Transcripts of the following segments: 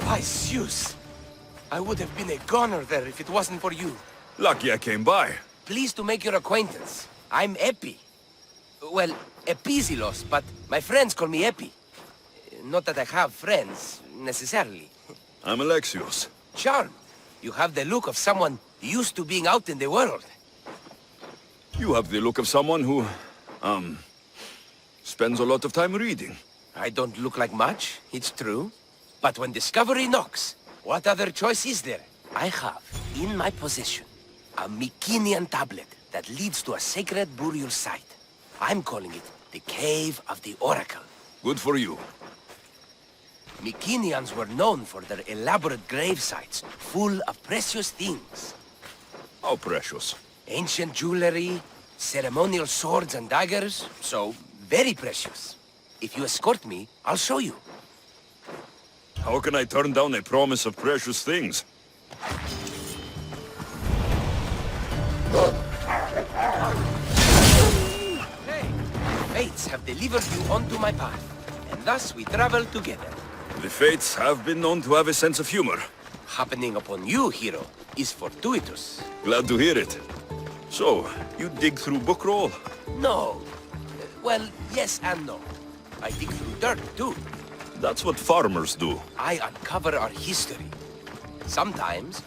Why, Zeus! I would have been a goner there if it wasn't for you. Lucky I came by. Pleased to make your acquaintance. I'm Eppie. Well, Episilos, but my friends call me Eppie. Not that I have friends, necessarily. I'm Alexios. Charm. You have the look of someone used to being out in the world. You have the look of someone who, spends a lot of time reading. I don't look like much, it's true. But when discovery knocks, what other choice is there? I have, in my possession, a Mycenaean tablet that leads to a sacred burial site. I'm calling it the Cave of the Oracle. Good for you. Mycenaeans were known for their elaborate grave sites, full of precious things. How precious. Ancient jewelry, ceremonial swords and daggers, so very precious. If you escort me, I'll show you. How can I turn down a promise of precious things? Hey, fates have delivered you onto my path, and thus we travel together. The fates have been known to have a sense of humor. Happening upon you, hero, is fortuitous. Glad to hear it. So, you dig through book roll? No. Well, yes and no. I dig through dirt, too. That's what farmers do. I uncover our history. Sometimes,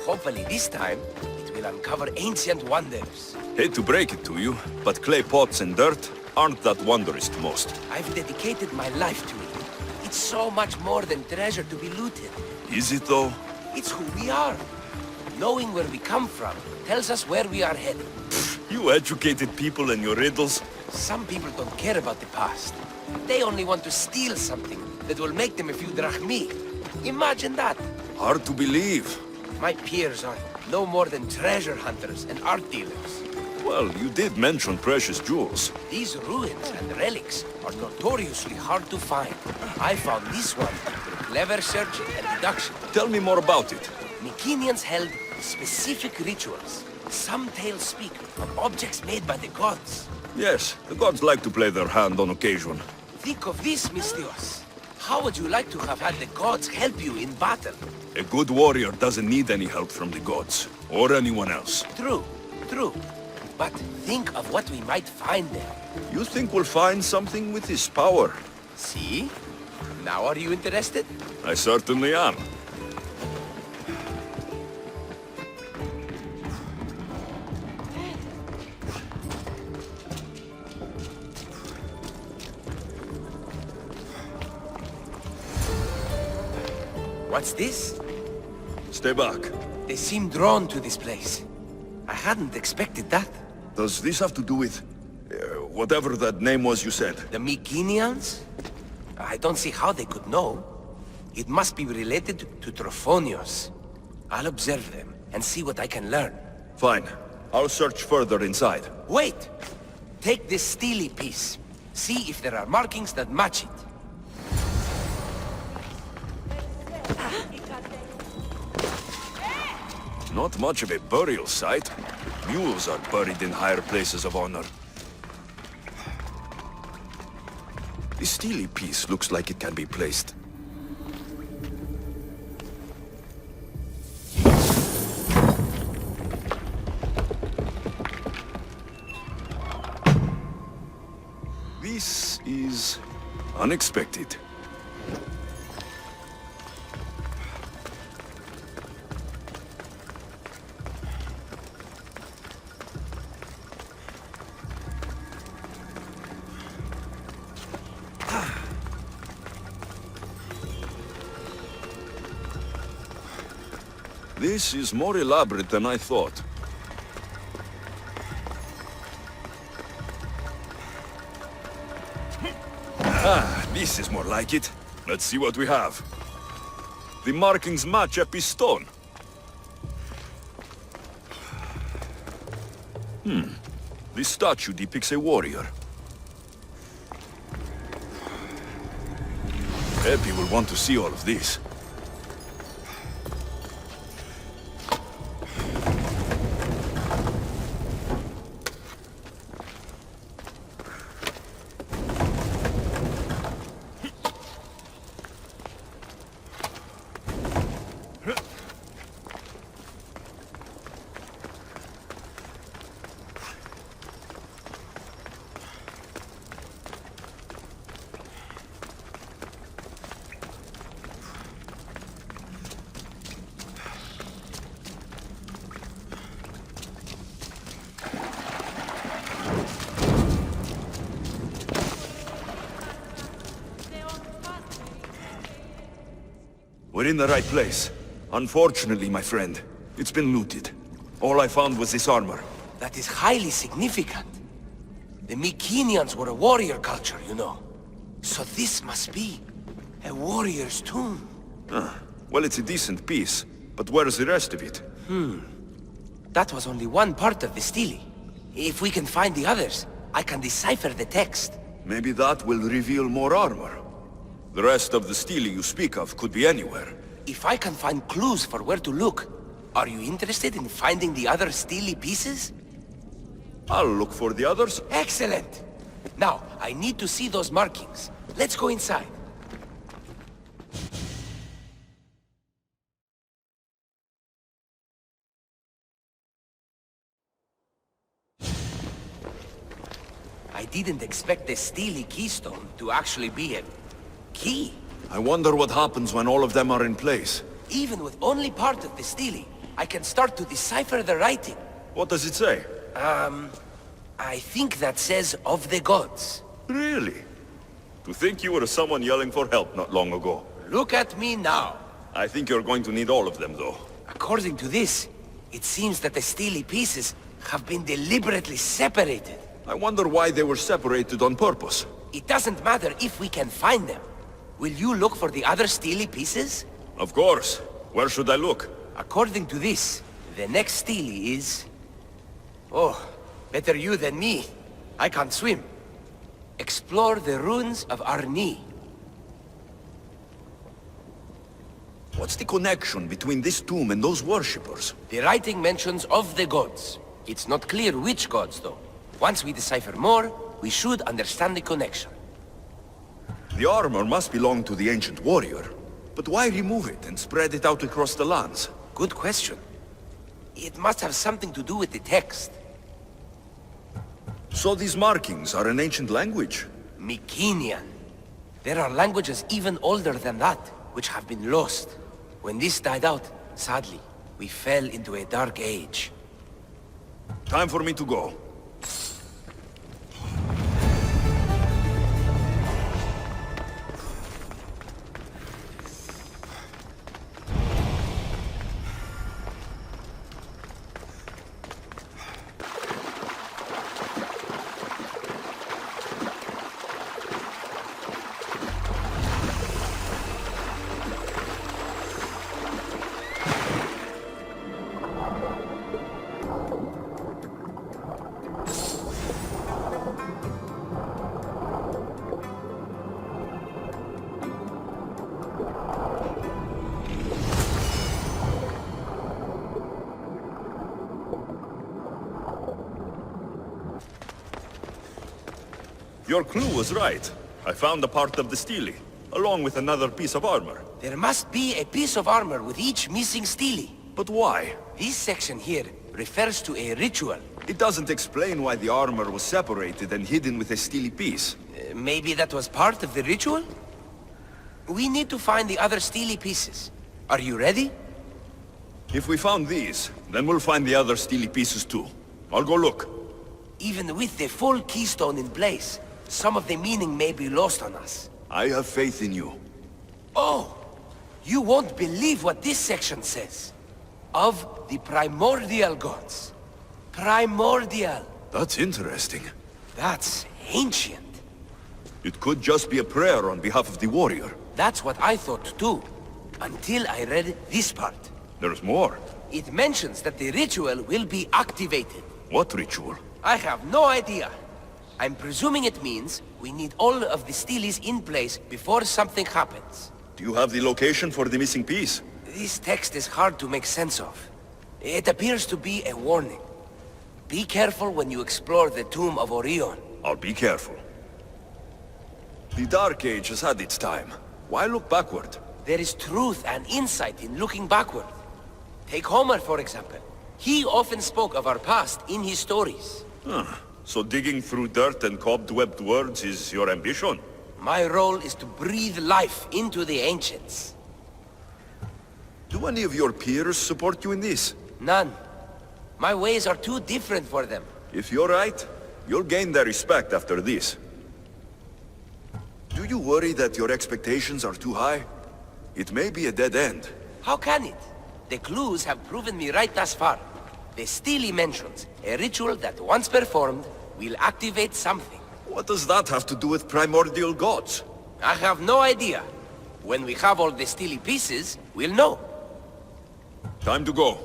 hopefully this time, it will uncover ancient wonders. Hate to break it to you, but clay pots and dirt aren't that wondrous to most. I've dedicated my life to it. It's so much more than treasure to be looted. Is it though? It's who we are. Knowing where we come from tells us where we are headed. You educated people and your riddles. Some people don't care about the past. They only want to steal something that will make them a few drachmi. Imagine that. Hard to believe. My peers are no more than treasure hunters and art dealers. Well, you did mention precious jewels. These ruins and relics are notoriously hard to find. I found this one through clever searching and deduction. Tell me more about it. Mycenaeans held specific rituals. Some tales speak of objects made by the gods. Yes, the gods like to play their hand on occasion. Think of this, Mystios. How would you like to have had the gods help you in battle? A good warrior doesn't need any help from the gods, or anyone else. True, true. But think of what we might find there. You think we'll find something with this power? See? Now are you interested? I certainly am. What's this? Stay back. They seem drawn to this place. I hadn't expected that. Does this have to do with... whatever that name was you said? The Mycenaeans? I don't see how they could know. It must be related to Trophonios. I'll observe them and see what I can learn. Fine. I'll search further inside. Wait! Take this stele piece. See if there are markings that match it. Not much of a burial site. Mules are buried in higher places of honor. The stele piece looks like it can be placed. This is unexpected. This is more elaborate than I thought. This is more like it. Let's see what we have. The markings match Eppie's stone. This statue depicts a warrior. Eppie will want to see all of this. We're in the right place. Unfortunately, my friend, it's been looted. All I found was this armor. That is highly significant. The Mycenaeans were a warrior culture, you know. So this must be a warrior's tomb. Well, it's a decent piece, but where's the rest of it? That was only one part of the stele. If we can find the others, I can decipher the text. Maybe that will reveal more armor. The rest of the stele you speak of could be anywhere. If I can find clues for where to look, are you interested in finding the other stele pieces? I'll look for the others. Excellent! Now, I need to see those markings. Let's go inside. I didn't expect the stele keystone to actually be a key. I wonder what happens when all of them are in place. Even with only part of the stele, I can start to decipher the writing. What does it say? I think that says of the gods. Really? To think you were someone yelling for help not long ago. Look at me now. I think you're going to need all of them, though. According to this, it seems that the stele pieces have been deliberately separated. I wonder why they were separated on purpose. It doesn't matter if we can find them. Will you look for the other stele pieces? Of course. Where should I look? According to this, the next stele is... Oh, better you than me. I can't swim. Explore the ruins of Arni. What's the connection between this tomb and those worshippers? The writing mentions of the gods. It's not clear which gods, though. Once we decipher more, we should understand the connection. The armor must belong to the ancient warrior. But why remove it and spread it out across the lands? Good question. It must have something to do with the text. So these markings are an ancient language? Mycenaean. There are languages even older than that, which have been lost. When this died out, sadly, we fell into a dark age. Time for me to go. Your clue was right. I found a part of the stele, along with another piece of armor. There must be a piece of armor with each missing stele. But why? This section here refers to a ritual. It doesn't explain why the armor was separated and hidden with a stele piece. Maybe that was part of the ritual? We need to find the other stele pieces. Are you ready? If we found these, then we'll find the other stele pieces too. I'll go look. Even with the full keystone in place, some of the meaning may be lost on us. I have faith in you. Oh! You won't believe what this section says. Of the primordial gods. Primordial. That's interesting. That's ancient. It could just be a prayer on behalf of the warrior. That's what I thought too. Until I read this part. There's more. It mentions that the ritual will be activated. What ritual? I have no idea. I'm presuming it means we need all of the steles in place before something happens. Do you have the location for the missing piece? This text is hard to make sense of. It appears to be a warning. Be careful when you explore the tomb of Orion. I'll be careful. The Dark Age has had its time. Why look backward? There is truth and insight in looking backward. Take Homer, for example. He often spoke of our past in his stories. So digging through dirt and cobwebbed words is your ambition? My role is to breathe life into the ancients. Do any of your peers support you in this? None. My ways are too different for them. If you're right, you'll gain their respect after this. Do you worry that your expectations are too high? It may be a dead end. How can it? The clues have proven me right thus far. The stele mentions a ritual that once performed will activate something. What does that have to do with primordial gods? I have no idea. When we have all the stele pieces, we'll know. Time to go.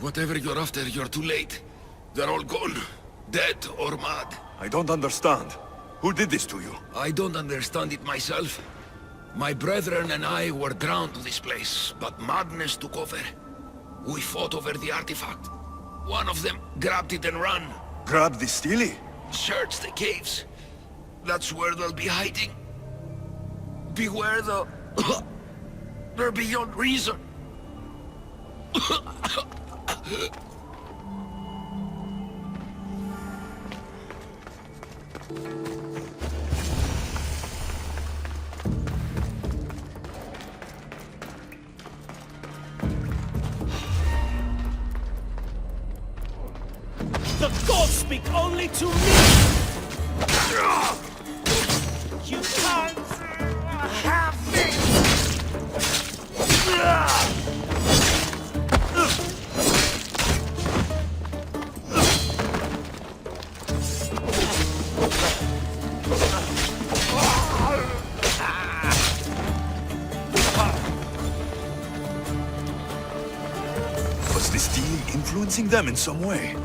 Whatever you're after, you're too late. They're all gone. Dead or mad. I don't understand. Who did this to you? I don't understand it myself. My brethren and I were drawn to this place, but madness took over. We fought over the artifact. One of them grabbed it and ran. Grab the stele? Search the caves. That's where they'll be hiding. Beware the... They're beyond reason. The gods speak only to me! You can't have it! Was the stele influencing them in some way?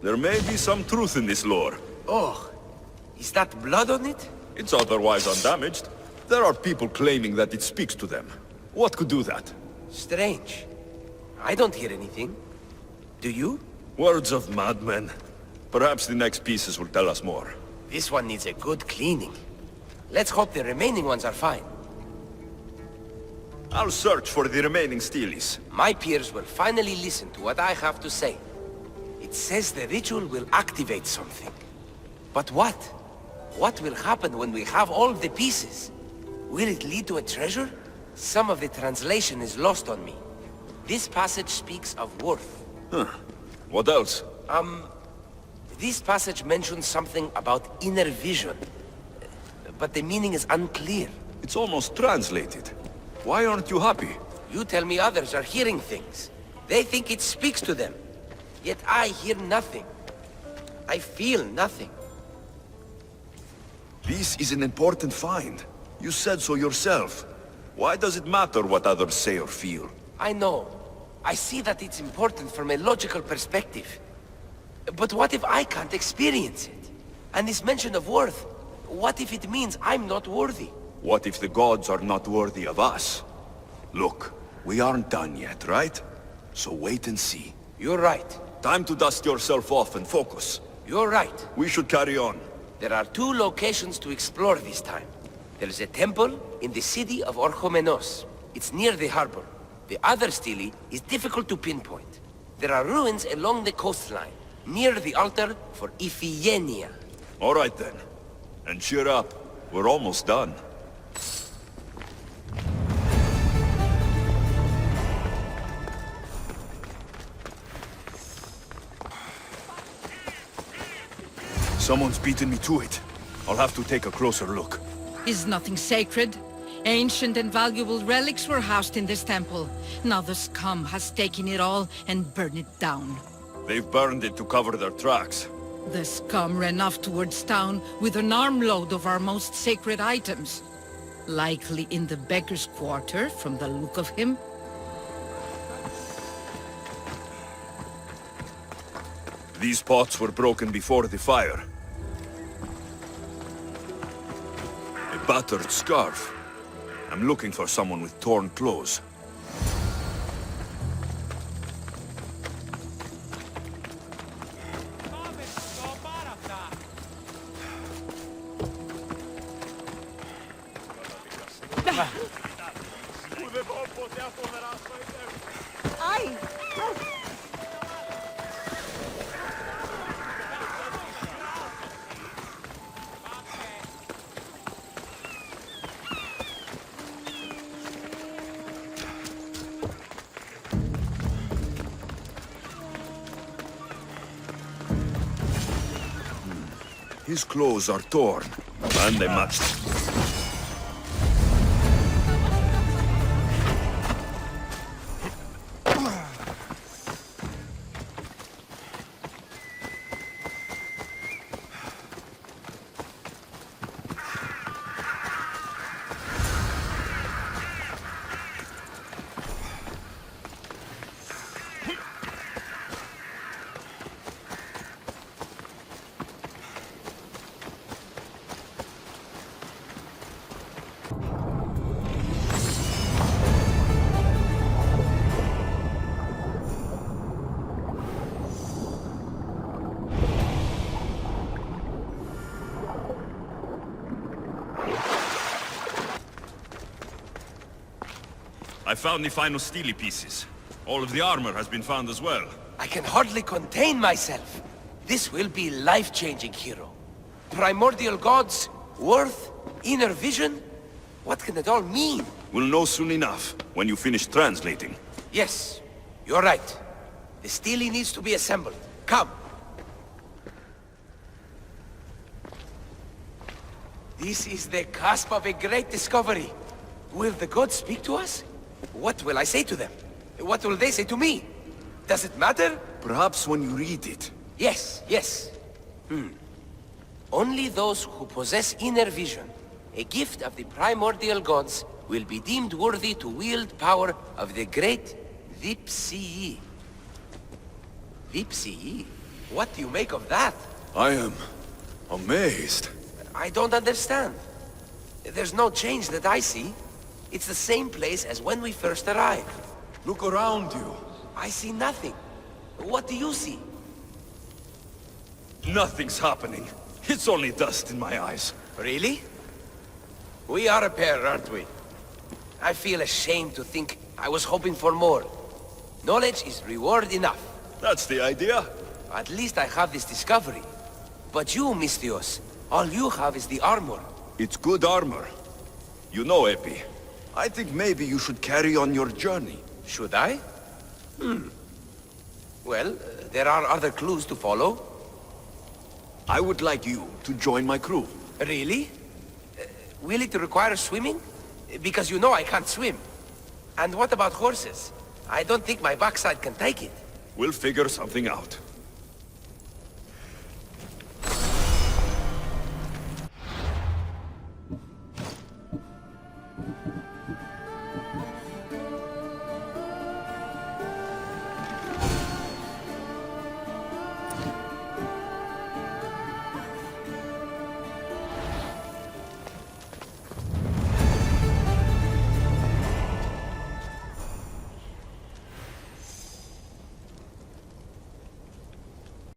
There may be some truth in this lore. Oh, is that blood on it? It's otherwise undamaged. There are people claiming that it speaks to them. What could do that? Strange. I don't hear anything. Do you? Words of madmen. Perhaps the next pieces will tell us more. This one needs a good cleaning. Let's hope the remaining ones are fine. I'll search for the remaining steles. My peers will finally listen to what I have to say. It says the ritual will activate something. But what? What will happen when we have all the pieces? Will it lead to a treasure? Some of the translation is lost on me. This passage speaks of worth. Huh. What else? This passage mentions something about inner vision. But the meaning is unclear. It's almost translated. Why aren't you happy? You tell me others are hearing things. They think it speaks to them. Yet I hear nothing. I feel nothing. This is an important find. You said so yourself. Why does it matter what others say or feel? I know. I see that it's important from a logical perspective. But what if I can't experience it? And this mention of worth, what if it means I'm not worthy? What if the gods are not worthy of us? Look, we aren't done yet, right? So wait and see. You're right. Time to dust yourself off and focus. You're right. We should carry on. There are two locations to explore this time. There's a temple in the city of Orchomenos. It's near the harbor. The other stele is difficult to pinpoint. There are ruins along the coastline, near the altar for Iphigenia. All right then. And cheer up. We're almost done. Someone's beaten me to it. I'll have to take a closer look. Is nothing sacred? Ancient and valuable relics were housed in this temple. Now the scum has taken it all and burned it down. They've burned it to cover their tracks. The scum ran off towards town with an armload of our most sacred items. Likely in the beggar's quarter, from the look of him. These pots were broken before the fire. A battered scarf. I'm looking for someone with torn clothes. His clothes are torn, and they matched. I found the final stele pieces. All of the armor has been found as well. I can hardly contain myself. This will be life-changing, hero. Primordial gods, worth, inner vision. What can it all mean? We'll know soon enough, when you finish translating. Yes, you're right. The stele needs to be assembled. Come. This is the cusp of a great discovery. Will the gods speak to us? What will I say to them? What will they say to me? Does it matter? Perhaps when you read it. Yes, yes. Only those who possess inner vision, a gift of the primordial gods, will be deemed worthy to wield power of the great Vipsii. Vipsii? What do you make of that? I am amazed. I don't understand. There's no change that I see. It's the same place as when we first arrived. Look around you. I see nothing. What do you see? Nothing's happening. It's only dust in my eyes. Really? We are a pair, aren't we? I feel ashamed to think I was hoping for more. Knowledge is reward enough. That's the idea. At least I have this discovery. But you, Misthios, all you have is the armor. It's good armor. You know, Eppie, I think maybe you should carry on your journey. Should I? Well, there are other clues to follow. I would like you to join my crew. Really? Will it require swimming? Because you know I can't swim. And what about horses? I don't think my backside can take it. We'll figure something out.